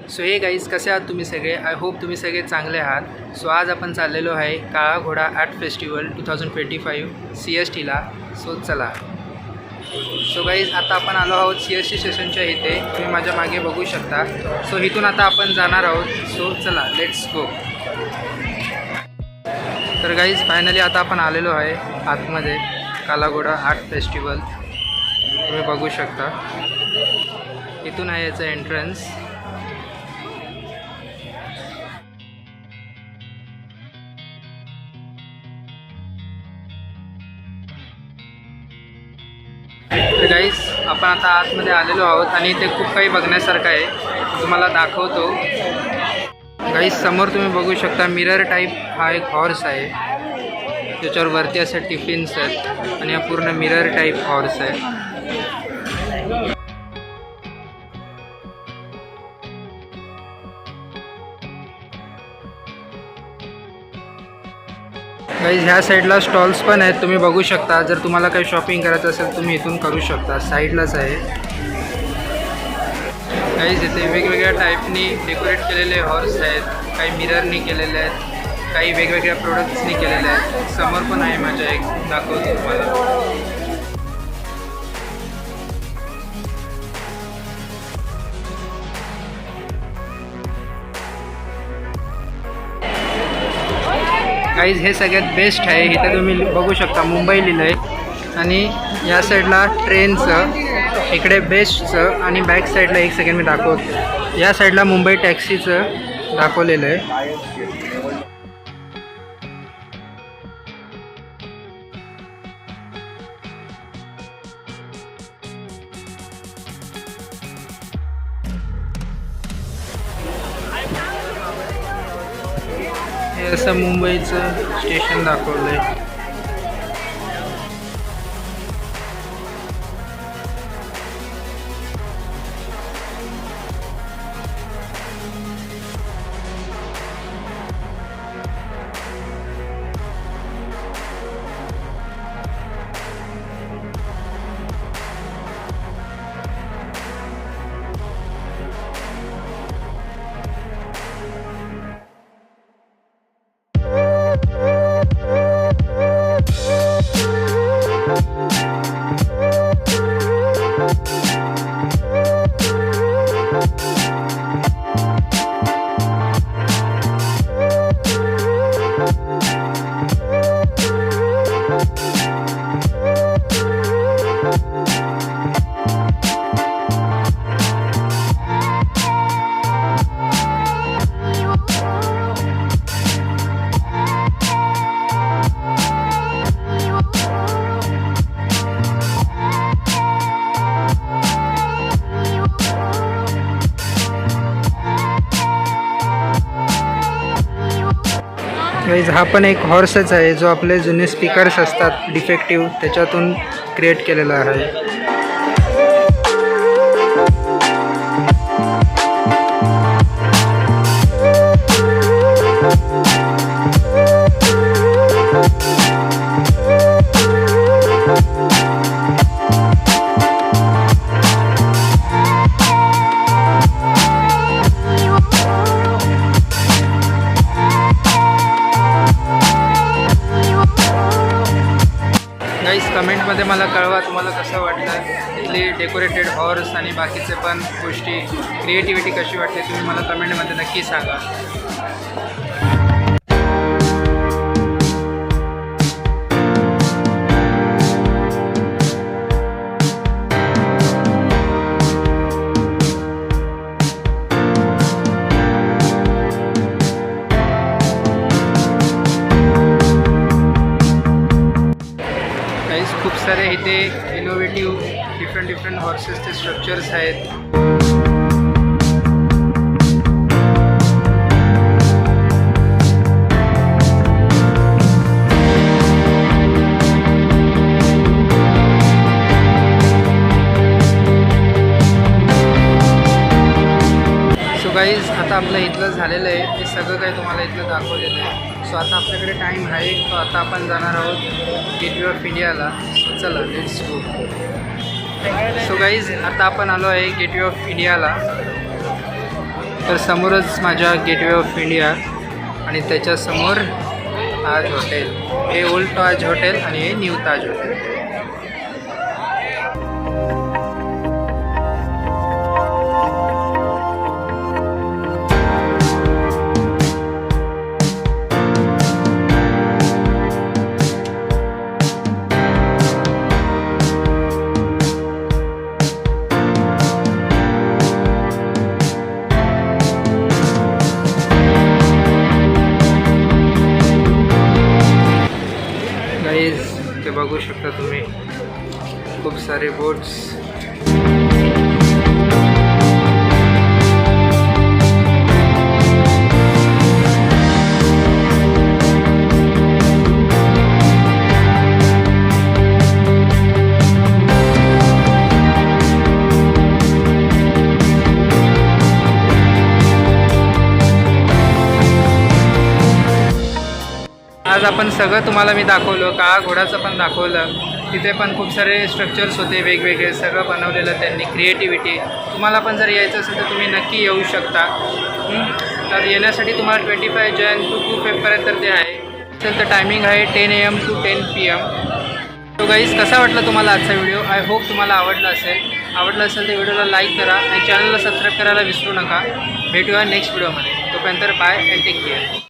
सो हे guys, कसे आहात तुम्ही सगळे? आय होप तुम्ही सगळे चांगले आहात. सो आज आपण चाललेलो आहे काळा घोडा आर्ट फेस्टिवल 2025 CSTला. सो चला. सो गाईज, आता आपण आलो आहोत CST स्टेशनच्या इथे. तुम्ही माझ्या मागे बघू शकता. सो इथून आता आपण जाणार आहोत. सो चला, लेट्स गो. तर गाईज, फायनली आता आपण आलेलो आहे आतमध्ये काला घोडा आर्ट फेस्टिवल. तुम्ही बघू शकता, इथून आहे याचं एंट्रन्स. तर गाईज, आपण आता आतमध्ये आलेलो आहोत आणि इथे खूप काही बघण्यासारखं आहे. तुम्हाला दाखवतो. गाईज, समोर तुम्ही बघू शकता मिरर टाईप हा एक हॉर्स आहे. त्याच्यावर वरती असं टिफिन्स आहेत आणि हा पूर्ण मिरर टाईप हॉर्स आहे. गाईज, ह्या साईडला स्टॉल्स पण आहेत. तुम्ही बघू शकता. जर तुम्हाला काही शॉपिंग करायचं असेल तुम्ही इथून करू शकता. साईडलाच आहे. गाईज, इथे वेगवेगळ्या टाईपनी डेकोरेट केलेले हॉर्स आहेत. काही मिररनी केलेले आहेत, काही वेगवेगळ्या प्रोडक्ट्सनी केलेले आहेत. समोर पण आहे माझ्या, एक दाखवतो तुम्हाला. गाईज, हे सगळ्यात बेस्ट आहे. इथे तुम्ही बघू शकता मुंबई लिहिलं आहे आणि या साईडला ट्रेनचं, इकडे बेस्टचं आणि बॅक साईडला एक सेकंड मी दाखवतो. या साईडला मुंबई टॅक्सीचं दाखवलेलं आहे. हे असं मुंबईचं स्टेशन दाखवलं आहे. गाईज, हा पण एक हॉर्सच आहे जो आपले जुने स्पीकर्स असतात डिफेक्टिव्ह, त्याच्यातून क्रिएट केलेला आहे. कमेंटमध्ये मला कळवा तुम्हाला कसं वाटलं इथली डेकोरेटेड हॉर्स आणि बाकीचे पण गोष्टी, क्रिएटिव्हिटी कशी वाटते तुम्ही मला कमेंटमध्ये नक्की सांगा. खूप सारे इथे इनोव्हेटिव्ह डिफरंट हॉर्सेसचे स्ट्रक्चर्स आहेत. गाईज आता आपलं इथलं झालेलं आहे, ते सगळं काही तुम्हाला इथलं दाखवलेलं आहे. सो आता आपल्याकडे टाईम आहे, तो आता आपण जाणार आहोत गेटवे ऑफ इंडियाला. सो चला लेट्स गो. सो गाईज आता आपण आलो आहे गेटवे ऑफ इंडियाला. तर समोरच माझ्या गेटवे ऑफ इंडिया आणि त्याच्यासमोर ताज हॉटेल. हे ओल्ड ताज हॉटेल आणि हे न्यू ताज हॉटेल. ते बघू शकता तुम्ही खूप सारे बोट्स. आज आपण सगळं तुम्हाला मी दाखवलं, काळा घोडाचं पण दाखवलं. तिथे पण खूप सारे स्ट्रक्चर्स होते वेगवेगळे, सगळं बनवलेलं त्यांनी. क्रिएटिव्हिटी. तुम्हाला पण जर यायचं असेल तर तुम्ही नक्की येऊ शकता. तर येण्यासाठी तुम्हाला 25 जन टू 2 फेब्रुवारीपर्यंत ते आहे. असेल तर टायमिंग आहे 10 AM to 10 PM. तो गाईज कसा वाटला तुम्हाला आजचा व्हिडिओ? आय होप तुम्हाला आवडला असेल. आवडलं असेल तर व्हिडिओला लाईक करा आणि चॅनलला सबस्क्राईब करायला विसरू नका. भेटूया नेक्स्ट व्हिडिओमध्ये. तोपर्यंत बाय अँड टेक केअर.